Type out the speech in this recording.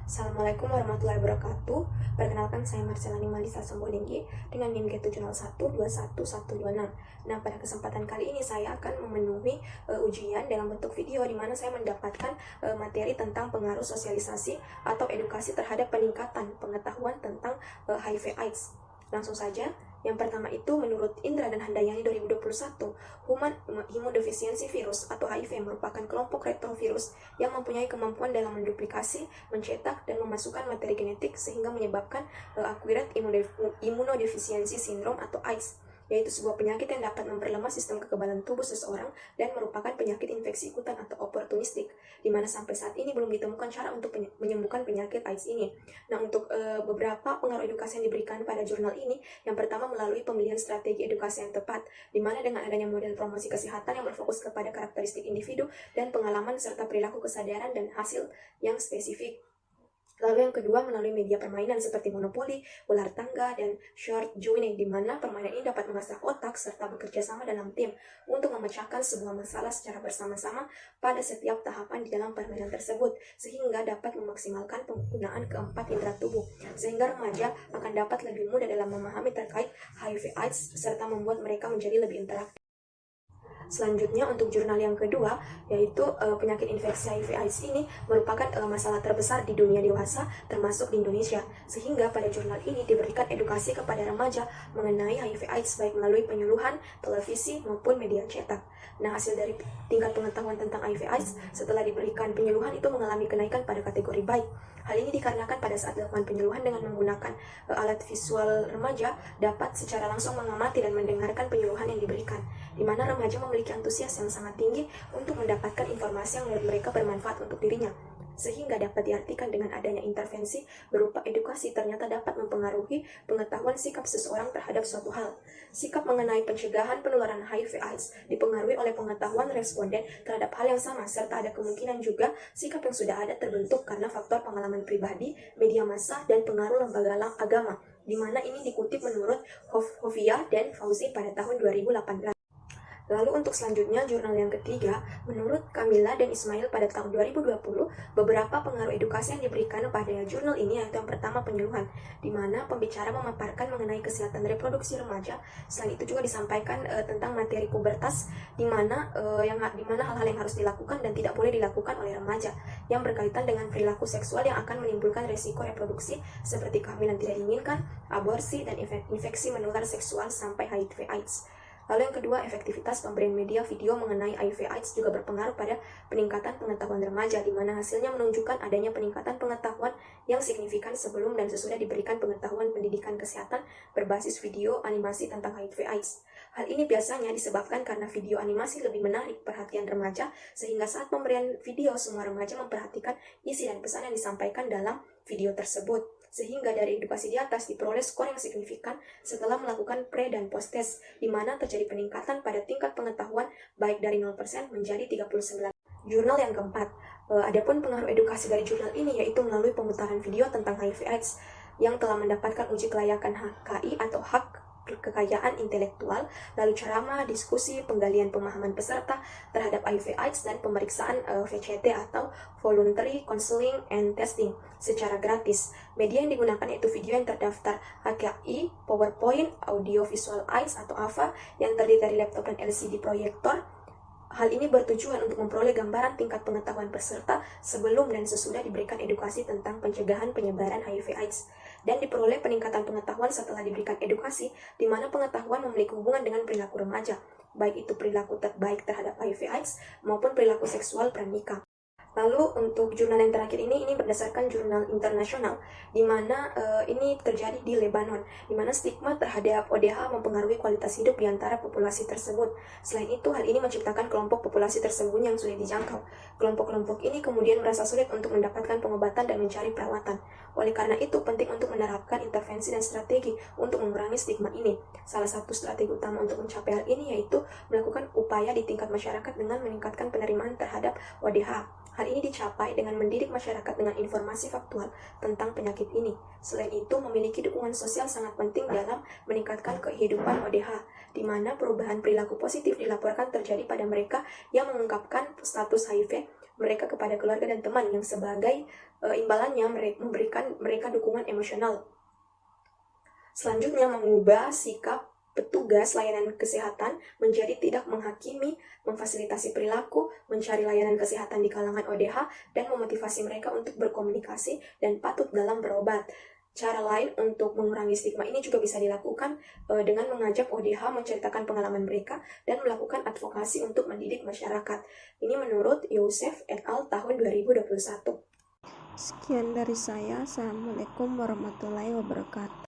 Assalamualaikum warahmatullahi wabarakatuh. Perkenalkan, saya Marcelani Malisa Somboninggi dengan NIM G7012126. Nah, pada kesempatan kali ini saya akan memenuhi ujian dalam bentuk video di mana saya mendapatkan materi tentang pengaruh sosialisasi atau edukasi terhadap peningkatan pengetahuan tentang HIV/AIDS. Langsung saja. Yang pertama itu, menurut Indra dan Handayani 2021, Human Immunodeficiency Virus atau HIV merupakan kelompok retrovirus yang mempunyai kemampuan dalam menduplikasi, mencetak, dan memasukkan materi genetik sehingga menyebabkan acquired immunodeficiency syndrome atau AIDS, yaitu sebuah penyakit yang dapat memperlemah sistem kekebalan tubuh seseorang dan merupakan penyakit infeksi ikutan atau oportunistik, di mana sampai saat ini belum ditemukan cara untuk menyembuhkan penyakit AIDS ini. Nah, untuk beberapa pengaruh edukasi yang diberikan pada jurnal ini, yang pertama melalui pemilihan strategi edukasi yang tepat, di mana dengan adanya model promosi kesehatan yang berfokus kepada karakteristik individu dan pengalaman serta perilaku kesadaran dan hasil yang spesifik. Lalu yang kedua, melalui media permainan seperti monopoli, ular tangga, dan short joining, di mana permainan ini dapat mengasah otak serta bekerja sama dalam tim untuk memecahkan sebuah masalah secara bersama-sama pada setiap tahapan di dalam permainan tersebut, sehingga dapat memaksimalkan penggunaan keempat indera tubuh, sehingga remaja akan dapat lebih mudah dalam memahami terkait HIV/AIDS serta membuat mereka menjadi lebih interaktif. Selanjutnya, untuk jurnal yang kedua, yaitu penyakit infeksi HIV/AIDS ini merupakan masalah terbesar di dunia dewasa, termasuk di Indonesia. Sehingga pada jurnal ini diberikan edukasi kepada remaja mengenai HIV/AIDS baik melalui penyuluhan, televisi, maupun media cetak. Nah, hasil dari tingkat pengetahuan tentang HIV/AIDS setelah diberikan penyuluhan itu mengalami kenaikan pada kategori baik. Hal ini dikarenakan pada saat dilakukan penyuluhan dengan menggunakan alat visual, remaja dapat secara langsung mengamati dan mendengarkan penyuluhan yang diberikan, di mana remaja memiliki antusias yang sangat tinggi untuk mendapatkan informasi yang menurut mereka bermanfaat untuk dirinya. Sehingga dapat diartikan dengan adanya intervensi berupa edukasi ternyata dapat mempengaruhi pengetahuan sikap seseorang terhadap suatu hal. Sikap mengenai pencegahan penularan HIV/AIDS dipengaruhi oleh pengetahuan responden terhadap hal yang sama, serta ada kemungkinan juga sikap yang sudah ada terbentuk karena faktor pengalaman pribadi, media massa, dan pengaruh lembaga agama, di mana ini dikutip menurut Hovia dan Fauzi pada tahun 2018. Lalu untuk selanjutnya, jurnal yang ketiga, menurut Kamila dan Ismail pada tahun 2020, beberapa pengaruh edukasi yang diberikan pada jurnal ini yaitu yang pertama penyuluhan, di mana pembicara memaparkan mengenai kesehatan reproduksi remaja. Selain itu juga disampaikan tentang materi pubertas, di mana hal-hal yang harus dilakukan dan tidak boleh dilakukan oleh remaja, yang berkaitan dengan perilaku seksual yang akan menimbulkan resiko reproduksi seperti kehamilan tidak diinginkan, aborsi, dan infeksi menular seksual sampai HIV/AIDS. Lalu yang kedua, efektivitas pemberian media video mengenai HIV/AIDS juga berpengaruh pada peningkatan pengetahuan remaja, di mana hasilnya menunjukkan adanya peningkatan pengetahuan yang signifikan sebelum dan sesudah diberikan pengetahuan pendidikan kesehatan berbasis video animasi tentang HIV/AIDS. Hal ini biasanya disebabkan karena video animasi lebih menarik perhatian remaja, sehingga saat pemberian video semua remaja memperhatikan isi dan pesan yang disampaikan dalam video tersebut. Sehingga dari edukasi di atas diperoleh skor yang signifikan setelah melakukan pre dan post test, di mana terjadi peningkatan pada tingkat pengetahuan baik dari 0% menjadi 39%. Jurnal yang keempat, adapun pengaruh edukasi dari jurnal ini yaitu melalui pemutaran video tentang HIV/AIDS yang telah mendapatkan uji kelayakan HKI atau hak kekayaan intelektual, lalu ceramah, diskusi, penggalian pemahaman peserta terhadap HIV/AIDS, dan pemeriksaan VCT atau Voluntary Counseling and Testing secara gratis. Media yang digunakan yaitu video yang terdaftar HKI, PowerPoint, Audio Visual AIDS atau AVA yang terdiri dari laptop dan LCD proyektor. Hal ini bertujuan untuk memperoleh gambaran tingkat pengetahuan peserta sebelum dan sesudah diberikan edukasi tentang pencegahan penyebaran HIV/AIDS, dan diperoleh peningkatan pengetahuan setelah diberikan edukasi, di mana pengetahuan memiliki hubungan dengan perilaku remaja, baik itu perilaku baik terhadap HIV/AIDS maupun perilaku seksual pranikah. Lalu untuk jurnal yang terakhir ini berdasarkan jurnal internasional, di mana ini terjadi di Lebanon, di mana stigma terhadap ODH mempengaruhi kualitas hidup di antara populasi tersebut. Selain itu, hal ini menciptakan kelompok populasi tersembunyi yang sulit dijangkau. Kelompok-kelompok ini kemudian merasa sulit untuk mendapatkan pengobatan dan mencari perawatan. Oleh karena itu, penting untuk menerapkan intervensi dan strategi untuk mengurangi stigma ini. Salah satu strategi utama untuk mencapai hal ini yaitu melakukan upaya di tingkat masyarakat dengan meningkatkan penerimaan terhadap ODH. Hal ini dicapai dengan mendidik masyarakat dengan informasi faktual tentang penyakit ini. Selain itu, memiliki dukungan sosial sangat penting dalam meningkatkan kehidupan ODH, di mana perubahan perilaku positif dilaporkan terjadi pada mereka yang mengungkapkan status HIV mereka kepada keluarga dan teman yang sebagai imbalannya memberikan mereka dukungan emosional. Selanjutnya, mengubah sikap petugas layanan kesehatan menjadi tidak menghakimi, memfasilitasi perilaku, mencari layanan kesehatan di kalangan ODH, dan memotivasi mereka untuk berkomunikasi dan patuh dalam berobat. Cara lain untuk mengurangi stigma ini juga bisa dilakukan dengan mengajak ODH menceritakan pengalaman mereka dan melakukan advokasi untuk mendidik masyarakat. Ini menurut Youssef et al. Tahun 2021. Sekian dari saya. Assalamualaikum warahmatullahi wabarakatuh.